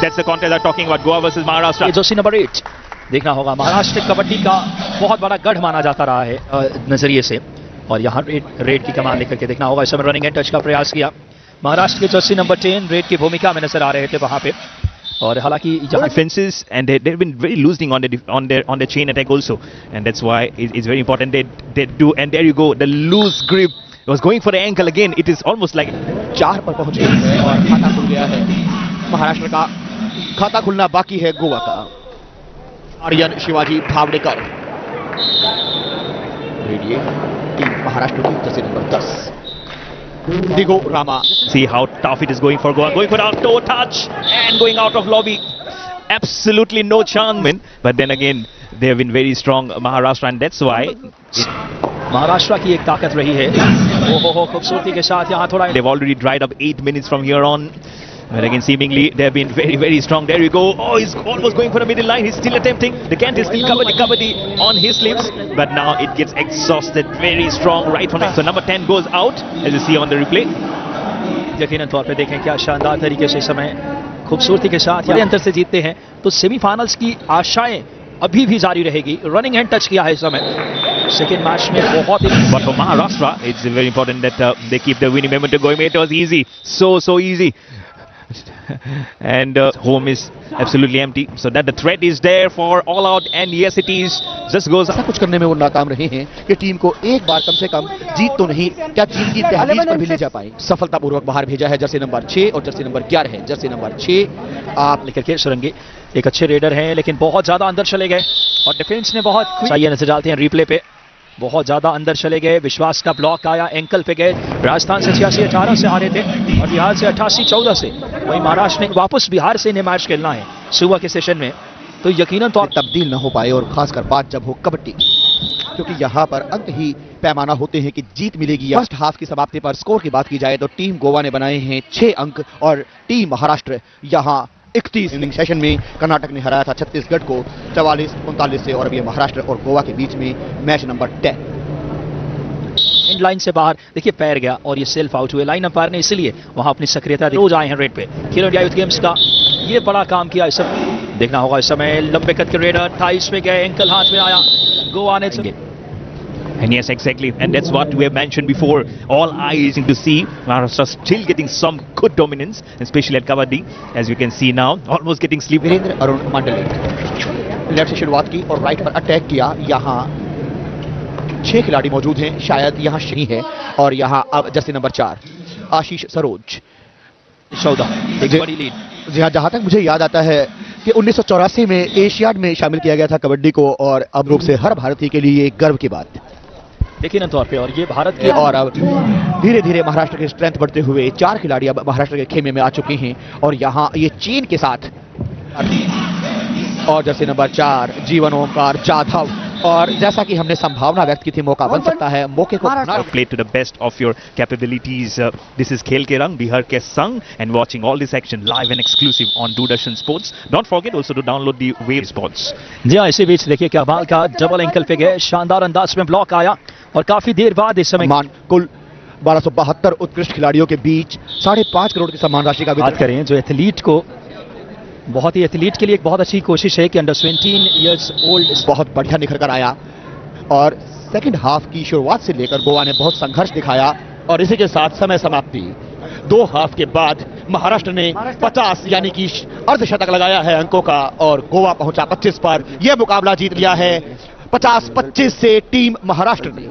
That's the contest I'm talking about. Goa versus Maharashtra. Jersey number 8 देखना होगा। महाराष्ट्र कबड्डी का बहुत बड़ा गढ़ माना जाता रहा है नजरिए से, और यहाँ रेड की कमान लेकर के देखना होगा। इस समय रनिंग एंड टच का प्रयास किया। महाराष्ट्र के जर्सी नंबर 10 रेड की भूमिका में नजर आ रहे थे वहां पे, और हालांकि defenses and they've been very loosening on their chain attack also, and that's why it's very important they do. And there you go, the loose grip was going for the ankle again. It is almost like 4 पर पहुंच गए हैं और खाता खुल गया है महाराष्ट्र का। खाता खुलना बाकी है गोवा का। आर्यन शिवाजी भावड़ेकर रेडिए टीम महाराष्ट्र की Jersey number 10। Digo Rama. See how tough it is going for Goa. Going for a toe touch and going out of lobby. Absolutely no chance. But then again, they have been very strong, Maharashtra, and that's why Maharashtra की एक ताकत रही है। ओहो खूबसूरती के साथ यहाँ थोड़ा they've already dried up 8 minutes from here on. But again, seemingly they have been very, very strong. There you go. Oh, he's almost going for the middle line. He's still attempting. The Kent is still kabaddi on his lips. But now it gets exhausted. Very strong right from it. So number 10 goes out, as you see on the replay. यकीनन तौर पे देखें क्या शानदार तरीके से समय खूबसूरती के साथ बड़े अंतर से जीतते हैं तो सेमीफाइनल्स की आशाएं अभी भी जारी रहेगी। रनिंग हैंड टच किया है इस समय सेकेंड मैच में बहुत ही। But for Maharashtra, it's very important that they keep the winning momentum going. It was easy, so easy. And home is absolutely empty, so that the threat is there for all out, and yes it is. Just goes ऐसा कुछ करने में वो नाकाम रहे हैं कि team को एक बार कम से कम जीत तो नहीं, क्या जीत की तहरीर पर भी ले जा पाए। सफलतापूर्वक बाहर भेजा है जर्सी नंबर 6 और जर्सी नंबर 11 है। जर्सी नंबर 6 आप लेकर के सुरंगी एक अच्छे रेडर हैं, लेकिन बहुत ज्यादा अंदर चले गए और डिफेंस ने बहुत चाहिए नजर डालते हैं रिप्ले पे। बहुत ज्यादा अंदर चले गए। विश्वास का ब्लॉक आया, एंकल पे गए। राजस्थान से 86-18 से हारे थे और बिहार से 88-14 से। वहीं महाराष्ट्र ने वापस बिहार से इन्हें मैच खेलना है सुबह के सेशन में, तो यकीनन तौर तब्दील न हो पाए, और खासकर बात जब हो कबड्डी, क्योंकि यहाँ पर अंक ही पैमाना होते हैं कि जीत मिलेगी। फर्स्ट हाफ की समाप्ति पर स्कोर की बात की जाए तो टीम गोवा ने बनाए हैं 6 अंक और टीम महाराष्ट्र यहाँ 31 इनिंग सेशन में कर्नाटक ने हराया था छत्तीसगढ़ को 44-39 से, और अब ये महाराष्ट्र और गोवा के बीच में मैच नंबर 10। एंड लाइन से बाहर देखिए पैर गया और ये सेल्फ आउट हुए। लाइन अंपायर ने इसलिए वहां अपनी सक्रियता रोज आए हैं रेड पे। खेलो इंडिया यूथ गेम्स का ये बड़ा काम किया। इस समय देखना होगा, इस समय लंबे कद के रेडर 28 पे गए, एंकल हाथ में आया। गोवा ने And yes, exactly. And that's what we have mentioned before. All eyes to see Maharashtra still getting some good dominance, especially at Kabaddi, as you can see now. Almost getting sleep. Virendra Arun Mandle left से शुरुआत की और right पर attack किया। यहाँ 6 खिलाड़ी मौजूद हैं, शायद यहाँ शही है, और यहाँ अब जर्सी नंबर 4 आशीष सरोज 14 एक बड़ी लीड। जी हाँ, जहाँ तक मुझे याद आता है कि 1984 में एशियाड में शामिल किया गया था कबड्डी को, और अब रूप से हर भारतीय के लिए एक गर्व की बात यकीनन तौर पे। और ये भारत के और अब धीरे धीरे महाराष्ट्र की स्ट्रेंथ बढ़ते हुए 4 खिलाड़ी अब महाराष्ट्र के खेमे में आ चुके हैं, और यहाँ ये चीन के साथ और जर्सी नंबर 4 जीवन ओमकार जाधव। और जैसा कि हमने संभावना व्यक्त की थी, मौका बन सकता है, मौके को play to the best of your capabilities. This is Khel Ke Rang, Bihar Ke Sang, and watching all this action live and exclusive on Doordarshan Sports. Don't forget also to download the Wave Sports. जी हाँ, इसी बीच देखिए क्या बाल का double ankle पे गए, शानदार अंदाज में ब्लॉक आया और काफी देर बाद इस समय कुल 1272 उत्कृष्ट खिलाड़ियों के बीच 5.5 करोड़ की सम्मान राशि का बात करें, जो एथलीट को बहुत ही एथलीट के लिए एक बहुत अच्छी कोशिश है कि अंडर 17 इयर्स ओल्ड बहुत बढ़िया निखर कर आया। और सेकंड हाफ की शुरुआत से लेकर गोवा ने बहुत संघर्ष दिखाया, और इसी के साथ समय समाप्ति 2 हाफ के बाद महाराष्ट्र ने 50 यानी कि अर्धशतक लगाया है अंकों का, और गोवा पहुंचा 25 पर। यह मुकाबला जीत लिया है 50-25 से टीम महाराष्ट्र ने।